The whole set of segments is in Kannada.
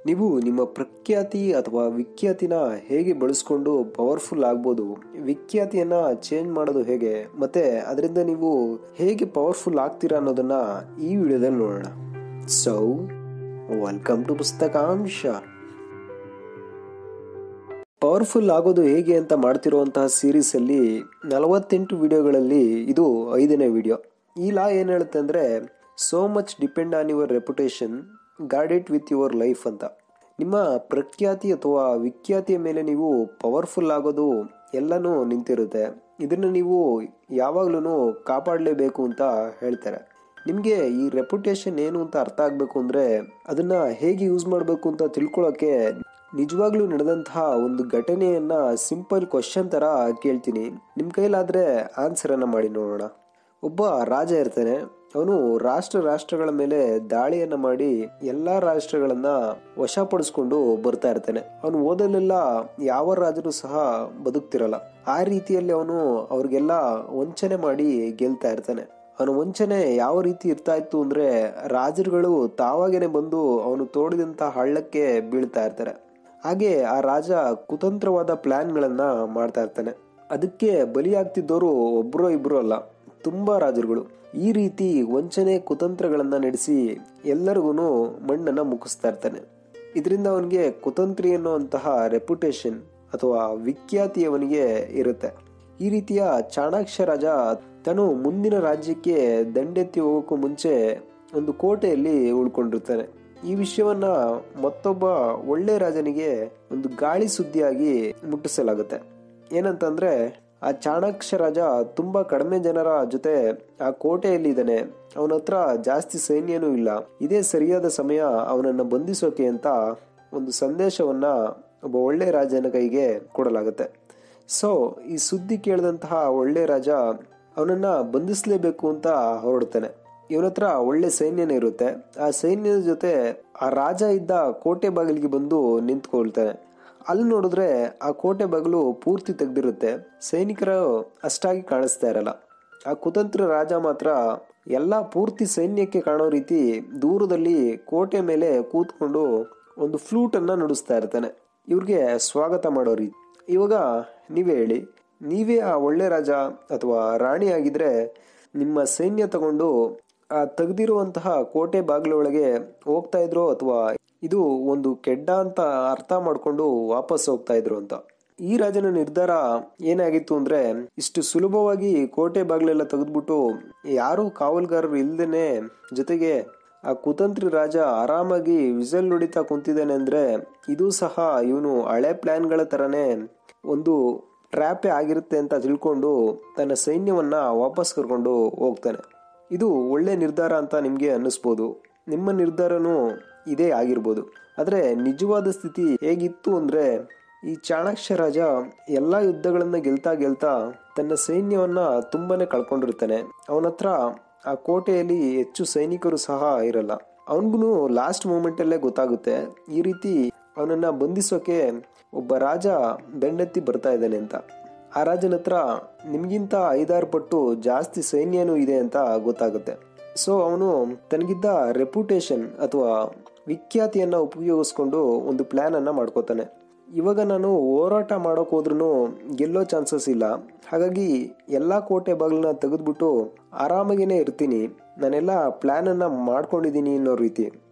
ನೀವು ನಿಮ್ಮ ಪ್ರಖ್ಯಾತಿ ಅಥವಾ ವಿಖ್ಯಾತಿನ ಹೇಗೆ ಬಳಸ್ಕೊಂಡು ಪವರ್ಫುಲ್ ಆಗ್ಬೋದು, ವಿಖ್ಯಾತಿಯನ್ನ ಚೇಂಜ್ ಮಾಡೋದು ಹೇಗೆ, ಮತ್ತೆ ಅದರಿಂದ ನೀವು ಹೇಗೆ ಪವರ್ಫುಲ್ ಆಗ್ತೀರಾ ಅನ್ನೋದನ್ನ ಈ ವಿಡಿಯೋದಲ್ಲಿ ನೋಡೋಣ. So welcome to Pustakamsha. Powerful ಆಗೋದು ಹೇಗೆ ಅಂತ ಮಾಡ್ತಿರುವಂತಹ ಸೀರೀಸ್ ಅಲ್ಲಿ 48 ವಿಡಿಯೋಗಳಲ್ಲಿ ಇದು 5ನೇ ವಿಡಿಯೋ. ಈ ಲಾ ಏನ್ ಹೇಳುತ್ತೆ ಅಂದ್ರೆ, so much depend on your reputation, guard it with your life ಅಂತ. ನಿಮ್ಮ ಪ್ರಖ್ಯಾತಿ ಅಥವಾ ವಿಖ್ಯಾತಿಯ ಮೇಲೆ ನೀವು ಪವರ್ಫುಲ್ ಆಗೋದು ಎಲ್ಲನೂ ನಿಂತಿರುತ್ತೆ. ಇದನ್ನು ನೀವು ಯಾವಾಗ್ಲೂ ಕಾಪಾಡಲೇಬೇಕು ಅಂತ ಹೇಳ್ತಾರೆ. ನಿಮಗೆ ಈ ರೆಪ್ಯುಟೇಷನ್ ಏನು ಅಂತ ಅರ್ಥ ಆಗಬೇಕು ಅಂದರೆ, ಅದನ್ನ ಹೇಗೆ ಯೂಸ್ ಮಾಡಬೇಕು ಅಂತ ತಿಳ್ಕೊಳ್ಳೋಕೆ ನಿಜವಾಗ್ಲೂ ನಡೆದಂತಹ ಒಂದು ಘಟನೆಯನ್ನ ಸಿಂಪಲ್ ಕ್ವಶನ್ ತರ ಕೇಳ್ತೀನಿ. ನಿಮ್ಮ ಕೈಲಾದ್ರೆ ಆನ್ಸರ್ ಅನ್ನ ಮಾಡಿ ನೋಡೋಣ. ಒಬ್ಬ ರಾಜ ಇರ್ತಾನೆ. ಅವನು ರಾಷ್ಟ್ರಗಳ ಮೇಲೆ ದಾಳಿಯನ್ನ ಮಾಡಿ ಎಲ್ಲಾ ರಾಷ್ಟ್ರಗಳನ್ನ ವಶಪಡಿಸ್ಕೊಂಡು ಬರ್ತಾ ಇರ್ತಾನೆ. ಅವನು ಓದಲೆಲ್ಲ ಯಾವ ರಾಜರು ಸಹ ಬದುಕ್ತಿರಲ್ಲ. ಆ ರೀತಿಯಲ್ಲಿ ಅವನು ಅವ್ರಿಗೆಲ್ಲ ವಂಚನೆ ಮಾಡಿ ಗೆಲ್ತಾ ಇರ್ತಾನೆ. ಅವನ ವಂಚನೆ ಯಾವ ರೀತಿ ಇರ್ತಾ ಇತ್ತು ಅಂದ್ರೆ, ರಾಜರುಗಳು ತಾವಾಗೇನೆ ಬಂದು ಅವನು ತೋಡಿದಂತ ಹಳ್ಳಕ್ಕೆ ಬೀಳ್ತಾ ಇರ್ತಾರೆ. ಹಾಗೆ ಆ ರಾಜ ಕುತಂತ್ರವಾದ ಪ್ಲಾನ್ ಗಳನ್ನ ಮಾಡ್ತಾ ಇರ್ತಾನೆ. ಅದಕ್ಕೆ ಬಲಿಯಾಗ್ತಿದ್ದವರು ಒಬ್ರು ಇಬ್ರು ಅಲ್ಲ, ತುಂಬಾ ರಾಜರುಗಳು. ಈ ರೀತಿ ವಂಚನೆ ಕುತಂತ್ರಗಳನ್ನ ನಡೆಸಿ ಎಲ್ಲರಿಗೂ ಮಣ್ಣನ್ನ ಮುಗಿಸ್ತಾ ಇರ್ತಾನೆ. ಇದರಿಂದ ಅವನಿಗೆ ಕುತಂತ್ರಿ ಅನ್ನುವಂತಹ ರೆಪ್ಯುಟೇಷನ್ ಅಥವಾ ವಿಖ್ಯಾತಿ ಅವನಿಗೆ ಇರುತ್ತೆ. ಈ ರೀತಿಯ ಚಾಣಾಕ್ಷ ರಾಜ ತಾನು ಮುಂದಿನ ರಾಜ್ಯಕ್ಕೆ ದಂಡೆತ್ತಿ ಹೋಗೋಕ್ಕೂ ಮುಂಚೆ ಒಂದು ಕೋಟೆಯಲ್ಲಿ ಉಳ್ಕೊಂಡಿರ್ತಾನೆ. ಈ ವಿಷಯವನ್ನ ಮತ್ತೊಬ್ಬ ಒಳ್ಳೆ ರಾಜನಿಗೆ ಒಂದು ಗಾಳಿ ಸುದ್ದಿಯಾಗಿ ಮುಟ್ಟಿಸಲಾಗುತ್ತೆ. ಏನಂತಂದ್ರೆ, ಆ ಚಾಣಾಕ್ಷ ರಾಜ ತುಂಬಾ ಕಡಿಮೆ ಜನರ ಜೊತೆ ಆ ಕೋಟೆಯಲ್ಲಿ ಇದ್ದಾನೆ. ಅವನ ಹತ್ರ ಜಾಸ್ತಿ ಸೈನ್ಯನೂ ಇಲ್ಲ. ಇದೇ ಸರಿಯಾದ ಸಮಯ ಅವನನ್ನ ಬಂಧಿಸೋಕೆ ಅಂತ ಒಂದು ಸಂದೇಶವನ್ನ ಒಬ್ಬ ಒಳ್ಳೆ ರಾಜನ ಕೈಗೆ ಕೊಡಲಾಗುತ್ತೆ. ಸೊ ಈ ಸುದ್ದಿ ಕೇಳಿದಂತಹ ಒಳ್ಳೆ ರಾಜ ಅವನನ್ನ ಬಂಧಿಸಲೇಬೇಕು ಅಂತ ಹೊರಡ್ತಾನೆ. ಇವನ ಹತ್ರ ಒಳ್ಳೆ ಸೈನ್ಯನೇ ಇರುತ್ತೆ. ಆ ಸೈನ್ಯದ ಜೊತೆ ಆ ರಾಜ ಇದ್ದ ಕೋಟೆ ಬಾಗಿಲಿಗೆ ಬಂದು ನಿಂತ್ಕೊಳ್ತಾನೆ. ಅಲ್ಲಿ ನೋಡಿದ್ರೆ ಆ ಕೋಟೆ ಬಾಗಿಲು ಪೂರ್ತಿ ತೆಗ್ದಿರುತ್ತೆ. ಸೈನಿಕರು ಅಷ್ಟಾಗಿ ಕಾಣಿಸ್ತಾ ಇರಲ್ಲ. ಆ ಕುತಂತ್ರ ರಾಜ ಮಾತ್ರ ಎಲ್ಲಾ ಪೂರ್ತಿ ಸೈನ್ಯಕ್ಕೆ ಕಾಣೋ ರೀತಿ ದೂರದಲ್ಲಿ ಕೋಟೆ ಮೇಲೆ ಕೂತ್ಕೊಂಡು ಒಂದು ಫ್ಲೂಟ್ ಅನ್ನ ನುಡಿಸ್ತಾ ಇರ್ತಾನೆ, ಇವ್ರಿಗೆ ಸ್ವಾಗತ ಮಾಡೋ ರೀತಿ. ಇವಾಗ ನೀವೇ ಹೇಳಿ, ನೀವೇ ಆ ಒಳ್ಳೆ ರಾಜ ಅಥವಾ ರಾಣಿ ಆಗಿದ್ರೆ ನಿಮ್ಮ ಸೈನ್ಯ ತಗೊಂಡು ಆ ತೆಗ್ದಿರುವಂತಹ ಕೋಟೆ ಬಾಗಿಲೊಳಗೆ ಹೋಗ್ತಾ ಇದ್ರು, ಅಥವಾ ಇದು ಒಂದು ಕೆಡ್ಡ ಅಂತ ಅರ್ಥ ಮಾಡ್ಕೊಂಡು ವಾಪಸ್ ಹೋಗ್ತಾ ಇದ್ರು ಅಂತ. ಈ ರಾಜನ ನಿರ್ಧಾರ ಏನಾಗಿತ್ತು ಅಂದ್ರೆ, ಇಷ್ಟು ಸುಲಭವಾಗಿ ಕೋಟೆ ಬಾಗಿಲೆಲ್ಲ ತೆಗೆದ್ಬಿಟ್ಟು ಯಾರು ಕಾವಲ್ಗಾರರು ಇಲ್ದೇನೆ, ಜೊತೆಗೆ ಆ ಕುತಂತ್ರಿ ರಾಜ ಆರಾಮಾಗಿ ವಿಸಲ್ ನುಡಿತಾ ಕುಂತಿದ್ದಾನೆ ಅಂದ್ರೆ, ಇದು ಸಹ ಇವನು ಹಳೆ ಪ್ಲಾನ್ಗಳ ತರನೇ ಒಂದು ಟ್ರ್ಯಾಪೇ ಆಗಿರುತ್ತೆ ಅಂತ ತಿಳ್ಕೊಂಡು ತನ್ನ ಸೈನ್ಯವನ್ನ ವಾಪಸ್ ಕರ್ಕೊಂಡು ಹೋಗ್ತಾನೆ. ಇದು ಒಳ್ಳೆ ನಿರ್ಧಾರ ಅಂತ ನಿಮ್ಗೆ ಅನ್ನಿಸ್ಬೋದು. ನಿಮ್ಮ ನಿರ್ಧಾರನೂ ಇದೇ ಆಗಿರ್ಬೋದು. ಆದ್ರೆ ನಿಜವಾದ ಸ್ಥಿತಿ ಹೇಗಿತ್ತು ಅಂದ್ರೆ, ಈ ಚಾಣಾಕ್ಷ ರಾಜ ಎಲ್ಲಾ ಯುದ್ಧಗಳನ್ನ ಗೆಲ್ತಾ ತನ್ನ ಸೈನ್ಯವನ್ನ ತುಂಬಾನೇ ಕಳ್ಕೊಂಡಿರ್ತಾನೆ. ಅವನ ಹತ್ರ ಆ ಕೋಟೆಯಲ್ಲಿ ಹೆಚ್ಚು ಸೈನಿಕರು ಸಹ ಇರಲ್ಲ. ಅವನಿಗೂ ಲಾಸ್ಟ್ ಮೂಮೆಂಟ್ ಅಲ್ಲೇ ಗೊತ್ತಾಗುತ್ತೆ ಈ ರೀತಿ ಅವನನ್ನ ಬಂಧಿಸೋಕೆ ಒಬ್ಬ ರಾಜ ದಂಡೆತ್ತಿ ಬರ್ತಾ ಇದ್ದಾನೆ ಅಂತ. ಆ ರಾಜನ ಹತ್ರ ನಿಮ್ಗಿಂತ 5-6 ಪಟ್ಟು ಜಾಸ್ತಿ ಸೈನ್ಯನೂ ಇದೆ ಅಂತ ಗೊತ್ತಾಗುತ್ತೆ. ಸೊ ಅವನು ತನಗಿದ್ದ ರೆಪ್ಯುಟೇಷನ್ ಅಥವಾ ವಿಖ್ಯಾತಿಯನ್ನ ಉಪಯೋಗಿಸ್ಕೊಂಡು ಒಂದು ಪ್ಲಾನ್ ಅನ್ನ ಮಾಡ್ಕೋತಾನೆ. ಇವಾಗ ನಾನು ಹೋರಾಟ ಮಾಡೋಕ್ ಹೋದ್ರೂ ಗೆಲ್ಲೋ ಚಾನ್ಸಸ್ ಇಲ್ಲ, ಹಾಗಾಗಿ ಎಲ್ಲಾ ಕೋಟೆ ಬಾಗಿಲನ್ನ ತೆಗೆದ್ಬಿಟ್ಟು ಆರಾಮಾಗೇನೆ ಇರ್ತೀನಿ, ನಾನೆಲ್ಲ ಪ್ಲಾನ್ ಅನ್ನ ಮಾಡ್ಕೊಂಡಿದ್ದೀನಿ ಅನ್ನೋ ರೀತಿ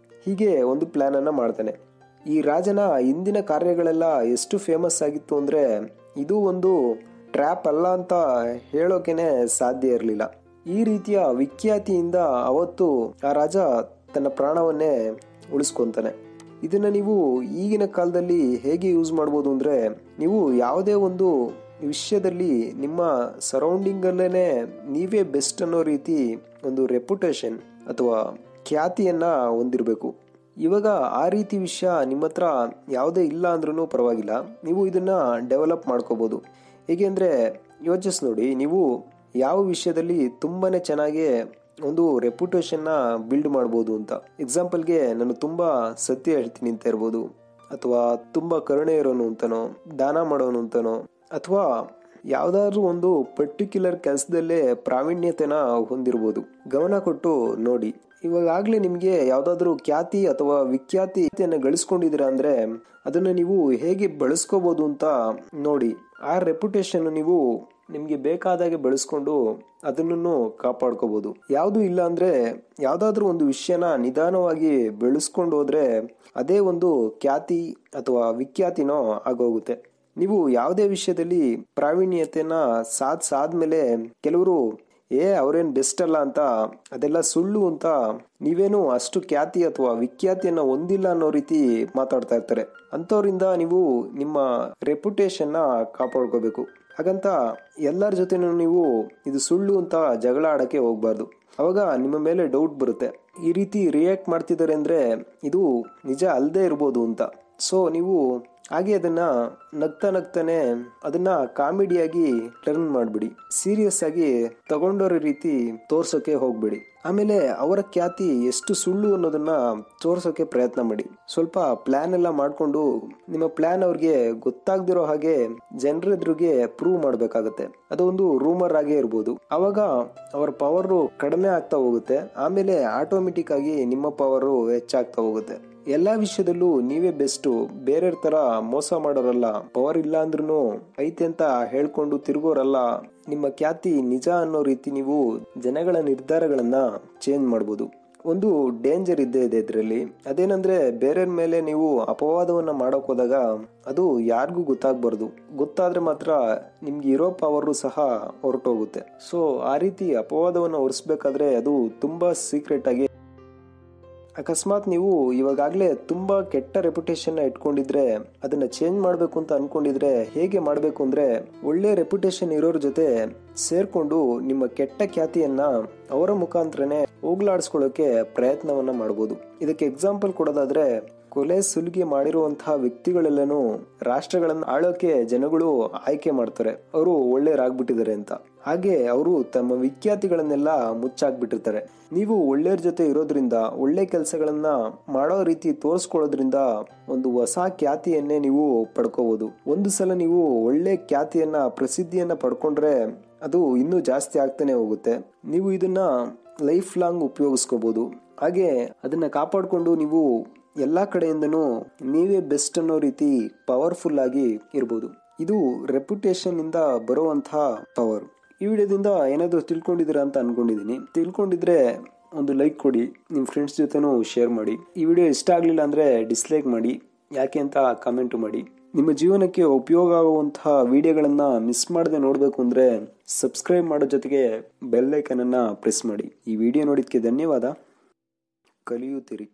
ಹೀಗೆ ಒಂದು ಪ್ಲಾನ್ ಅನ್ನ ಮಾಡ್ತಾನೆ. ಈ ರಾಜನ ಹಿಂದಿನ ಕಾರ್ಯಗಳೆಲ್ಲ ಎಷ್ಟು ಫೇಮಸ್ ಆಗಿತ್ತು ಅಂದ್ರೆ, ಇದು ಒಂದು ಟ್ರ್ಯಾಪ್ ಅಲ್ಲ ಅಂತ ಹೇಳೋಕೆನೆ ಸಾಧ್ಯ ಇರಲಿಲ್ಲ. ಈ ರೀತಿಯ ವಿಖ್ಯಾತಿಯಿಂದ ಅವತ್ತು ಆ ರಾಜ ತನ್ನ ಪ್ರಾಣವನ್ನೇ ಉಳಿಸ್ಕೊಂತಾನೆ. ಇದನ್ನ ನೀವು ಈಗಿನ ಕಾಲದಲ್ಲಿ ಹೇಗೆ ಯೂಸ್ ಮಾಡ್ಬೋದು ಅಂದ್ರೆ, ನೀವು ಯಾವುದೇ ಒಂದು ವಿಷಯದಲ್ಲಿ ನಿಮ್ಮ ಸರೌಂಡಿಂಗ್ ಅಲ್ಲೇನೆ ನೀವೇ ಬೆಸ್ಟ್ ಅನ್ನೋ ರೀತಿ ಒಂದು ರೆಪ್ಯುಟೇಷನ್ ಅಥವಾ ಖ್ಯಾತಿಯನ್ನ ಹೊಂದಿರಬೇಕು. ಇವಾಗ ಆ ರೀತಿ ವಿಷಯ ನಿಮ್ಮ ಹತ್ರ ಯಾವುದೇ ಇಲ್ಲ ಅಂದ್ರೂ ಪರವಾಗಿಲ್ಲ, ನೀವು ಇದನ್ನ ಡೆವಲಪ್ ಮಾಡ್ಕೋಬಹುದು. ಹೇಗೆ ಅಂದ್ರೆ, ಯೋಚಿಸಿ ನೋಡಿ, ನೀವು ಯಾವ ವಿಷಯದಲ್ಲಿ ತುಂಬಾನೇ ಚೆನ್ನಾಗಿ ಒಂದು ರೆಪ್ಯುಟೇಷನ್ನ ಬಿಲ್ಡ್ ಮಾಡ್ಬೋದು ಅಂತ. ಎಕ್ಸಾಂಪಲ್ಗೆ ನಾನು ತುಂಬಾ ಸತ್ಯ ಹೇಳ್ತೀನಿ ಅಂತ ಇರ್ಬೋದು, ಅಥವಾ ತುಂಬಾ ಕರುಣೆ ಇರೋನು ಅಂತನೋ, ದಾನ ಮಾಡೋನು ಅಂತನೋ, ಅಥವಾ ಯಾವ್ದಾದ್ರು ಒಂದು ಪರ್ಟಿಕ್ಯುಲರ್ ಕೆಲಸದಲ್ಲೇ ಪ್ರಾವೀಣ್ಯತೆನ ಹೊಂದಿರ್ಬೋದು. ಗಮನ ಕೊಟ್ಟು ನೋಡಿ. ಇವಾಗಲೇ ನಿಮಗೆ ಯಾವುದಾದ್ರೂ ಖ್ಯಾತಿ ಅಥವಾ ವಿಖ್ಯಾತಿಯನ್ನು ಗಳಿಸ್ಕೊಂಡಿದ್ದೀರಾ ಅಂದರೆ ಅದನ್ನು ನೀವು ಹೇಗೆ ಬಳಸ್ಕೋಬೋದು ಅಂತ ನೋಡಿ. ಆ ರೆಪ್ಯುಟೇಷನ್ ನೀವು ನಿಮಗೆ ಬೇಕಾದಾಗೆ ಬೆಳೆಸ್ಕೊಂಡು ಅದನ್ನು ಕಾಪಾಡ್ಕೋಬಹುದು. ಯಾವುದು ಇಲ್ಲ ಅಂದ್ರೆ ಯಾವುದಾದ್ರೂ ಒಂದು ವಿಷಯನ ನಿಧಾನವಾಗಿ ಬೆಳೆಸ್ಕೊಂಡು ಹೋದ್ರೆ ಅದೇ ಒಂದು ಖ್ಯಾತಿ ಅಥವಾ ವಿಖ್ಯಾತಿನೋ ಆಗೋಗುತ್ತೆ. ನೀವು ಯಾವುದೇ ವಿಷಯದಲ್ಲಿ ಪ್ರಾವೀಣ್ಯತೆಯನ್ನ ಸಾಧಿಸಾದ್ಮೇಲೆ ಕೆಲವರು ಅವ್ರೇನ್ ಬೆಸ್ಟ್ ಅಲ್ಲ ಅಂತ, ಅದೆಲ್ಲ ಸುಳ್ಳು ಅಂತ, ನೀವೇನು ಅಷ್ಟು ಖ್ಯಾತಿ ಅಥವಾ ವಿಖ್ಯಾತಿಯನ್ನ ಹೊಂದಿಲ್ಲ ಅನ್ನೋ ರೀತಿ ಮಾತಾಡ್ತಾ ಇರ್ತಾರೆ. ಅಂಥವ್ರಿಂದ ನೀವು ನಿಮ್ಮ ರೆಪ್ಯುಟೇಷನ್ನ ಕಾಪಾಡ್ಕೋಬೇಕು. ಹಾಗಂತ ಎಲ್ಲರ ಜೊತೆನೂ ನೀವು ಇದು ಸುಳ್ಳು ಅಂತ ಜಗಳ ಆಡಕ್ಕೆ ಹೋಗ್ಬಾರ್ದು. ಅವಾಗ ನಿಮ್ಮ ಮೇಲೆ ಡೌಟ್ ಬರುತ್ತೆ, ಈ ರೀತಿ ರಿಯಾಕ್ಟ್ ಮಾಡ್ತಿದ್ದಾರೆ ಅಂದ್ರೆ ಇದು ನಿಜ ಅಲ್ಲದೆ ಇರ್ಬೋದು ಅಂತ. ಸೊ ನೀವು ಹಾಗೆ ಅದನ್ನ ನಗ್ತಾನೆ ಅದನ್ನ ಕಾಮಿಡಿಯಾಗಿ ಟರ್ನ್ ಮಾಡ್ಬಿಡಿ. ಸೀರಿಯಸ್ ಆಗಿ ತಗೊಂಡೋರ ರೀತಿ ತೋರ್ಸೋಕೆ ಹೋಗ್ಬಿಡಿ. ಆಮೇಲೆ ಅವರ ಖ್ಯಾತಿ ಎಷ್ಟು ಸುಳ್ಳು ಅನ್ನೋದನ್ನ ತೋರ್ಸೋಕೆ ಪ್ರಯತ್ನ ಮಾಡಿ. ಸ್ವಲ್ಪ ಪ್ಲಾನ್ ಎಲ್ಲ ಮಾಡ್ಕೊಂಡು ನಿಮ್ಮ ಪ್ಲಾನ್ ಅವ್ರಿಗೆ ಗೊತ್ತಾಗ್ದಿರೋ ಹಾಗೆ ಜನರ ಎದುರಿಗೆ ಪ್ರೂವ್ ಮಾಡ್ಬೇಕಾಗತ್ತೆ. ಅದೊಂದು ರೂಮರ್ ಆಗೇ ಇರ್ಬೋದು. ಅವಾಗ ಅವರ ಪವರ್ ಕಡಿಮೆ ಆಗ್ತಾ ಹೋಗುತ್ತೆ. ಆಮೇಲೆ ಆಟೋಮೆಟಿಕ್ ಆಗಿ ನಿಮ್ಮ ಪವರ್ ಹೆಚ್ಚಾಗ್ತಾ ಹೋಗುತ್ತೆ. ಎಲ್ಲಾ ವಿಷಯದಲ್ಲೂ ನೀವೇ ಬೆಸ್ಟ್, ಬೇರೆಯವ್ರ ತರ ಮೋಸ ಮಾಡೋರಲ್ಲ, ಪವರ್ ಇಲ್ಲ ಅಂದ್ರೂ ಐತೆ ಅಂತ ಹೇಳ್ಕೊಂಡು ತಿರುಗೋರಲ್ಲ. ನಿಮ್ಮ ಖ್ಯಾತಿ ನಿಜ ಅನ್ನೋ ರೀತಿ ನೀವು ಜನಗಳ ನಿರ್ಧಾರಗಳನ್ನ ಚೇಂಜ್ ಮಾಡ್ಬೋದು. ಒಂದು ಡೇಂಜರ್ ಇದ್ದೇ ಇದೆ ಇದರಲ್ಲಿ. ಅದೇನಂದ್ರೆ ಬೇರೆಯವ್ರ ಮೇಲೆ ನೀವು ಅಪವಾದವನ್ನ ಮಾಡೋಕ್ ಹೋದಾಗ ಅದು ಯಾರಿಗೂ ಗೊತ್ತಾಗ್ಬಾರ್ದು. ಗೊತ್ತಾದ್ರೆ ಮಾತ್ರ ನಿಮ್ಗೆ ಇರೋ ಪವರು ಸಹ ಹೊರಟೋಗುತ್ತೆ. ಸೊ ಆ ರೀತಿ ಅಪವಾದವನ್ನ ಹೊರಿಸ್ಬೇಕಾದ್ರೆ ಅದು ತುಂಬಾ ಸೀಕ್ರೆಟ್ ಆಗಿ, ಅಕಸ್ಮಾತ್ ನೀವು ಇವಾಗಲೇ ತುಂಬಾ ಕೆಟ್ಟ ರೆಪ್ಯುಟೇಷನ್ ಇಟ್ಕೊಂಡಿದ್ರೆ ಅದನ್ನ ಚೇಂಜ್ ಮಾಡ್ಬೇಕು ಅಂತ ಅನ್ಕೊಂಡಿದ್ರೆ ಹೇಗೆ ಮಾಡ್ಬೇಕು ಅಂದ್ರೆ ಒಳ್ಳೆ ರೆಪ್ಯುಟೇಷನ್ ಇರೋರ ಜೊತೆ ಸೇರ್ಕೊಂಡು ನಿಮ್ಮ ಕೆಟ್ಟ ಖ್ಯಾತಿಯನ್ನ ಅವರ ಮುಖಾಂತರನೇ ಹೋಗ್ಲಾಡಿಸ್ಕೊಳ್ಳೋಕೆ ಪ್ರಯತ್ನವನ್ನ ಮಾಡಬಹುದು. ಇದಕ್ಕೆ ಎಕ್ಸಾಂಪಲ್ ಕೊಡೋದಾದ್ರೆ, ಕೊಲೆ ಸುಲಿಗೆ ಮಾಡಿರುವಂತಹ ವ್ಯಕ್ತಿಗಳೆಲ್ಲನೂ ರಾಷ್ಟ್ರಗಳನ್ನ ಆಳೋಕೆ ಜನಗಳು ಆಯ್ಕೆ ಮಾಡ್ತಾರೆ, ಅವರು ಒಳ್ಳೆಯರಾಗ್ಬಿಟ್ಟಿದ್ದಾರೆ ಅಂತ. ಹಾಗೆ ಅವರು ತಮ್ಮ ವಿಖ್ಯಾತಿಗಳನ್ನೆಲ್ಲ ಮುಚ್ಚಾಕ್ಬಿಟ್ಟಿರ್ತಾರೆ. ನೀವು ಒಳ್ಳೆಯವ್ರ ಜೊತೆ ಇರೋದ್ರಿಂದ, ಒಳ್ಳೆ ಕೆಲಸಗಳನ್ನ ಮಾಡೋ ರೀತಿ ತೋರಿಸ್ಕೊಳ್ಳೋದ್ರಿಂದ ಒಂದು ಹೊಸ ಖ್ಯಾತಿಯನ್ನೇ ನೀವು ಪಡ್ಕೋಬಹುದು. ಒಂದು ಸಲ ನೀವು ಒಳ್ಳೆ ಖ್ಯಾತಿಯನ್ನ, ಪ್ರಸಿದ್ಧಿಯನ್ನ ಪಡ್ಕೊಂಡ್ರೆ ಅದು ಇನ್ನೂ ಜಾಸ್ತಿ ಆಗ್ತಾನೆ ಹೋಗುತ್ತೆ. ನೀವು ಇದನ್ನ ಲೈಫ್ ಲಾಂಗ್ ಉಪಯೋಗಿಸ್ಕೋಬಹುದು. ಹಾಗೆ ಅದನ್ನ ಕಾಪಾಡಿಕೊಂಡು ನೀವು ಎಲ್ಲಾ ಕಡೆಯಿಂದನೂ ನೀವೇ ಬೆಸ್ಟ್ ಅನ್ನೋ ರೀತಿ ಪವರ್ಫುಲ್ ಆಗಿ ಇರ್ಬೋದು. ಇದು ರೆಪ್ಯುಟೇಷನ್ ಇಂದ ಬರುವಂತಹ ಪವರ್. ಈ ವಿಡಿಯೋದಿಂದ ಏನಾದರೂ ತಿಳ್ಕೊಂಡಿದ್ದೀರಾ ಅಂತ ಅನ್ಕೊಂಡಿದೀನಿ. ತಿಳ್ಕೊಂಡಿದ್ರೆ ಒಂದು ಲೈಕ್ ಕೊಡಿ, ನಿಮ್ಮ ಫ್ರೆಂಡ್ಸ್ ಜೊತೆನೂ ಶೇರ್ ಮಾಡಿ. ಈ ವಿಡಿಯೋ ಇಷ್ಟ ಆಗ್ಲಿಲ್ಲ ಅಂದ್ರೆ ಡಿಸ್ಲೈಕ್ ಮಾಡಿ, ಯಾಕೆ ಅಂತ ಕಾಮೆಂಟ್ ಮಾಡಿ. ನಿಮ್ಮ ಜೀವನಕ್ಕೆ ಉಪಯೋಗ ಆಗುವಂತಹ ವಿಡಿಯೋಗಳನ್ನ ಮಿಸ್ ಮಾಡದೆ ನೋಡ್ಬೇಕು ಅಂದ್ರೆ ಸಬ್ಸ್ಕ್ರೈಬ್ ಮಾಡೋ ಜೊತೆಗೆ ಬೆಲ್ ಐಕನ್ ಅನ್ನ ಪ್ರೆಸ್ ಮಾಡಿ. ಈ ವಿಡಿಯೋ ನೋಡಿದ್ಕೆ ಧನ್ಯವಾದ. ಕಲಿಯುತ್ತೀರಿ.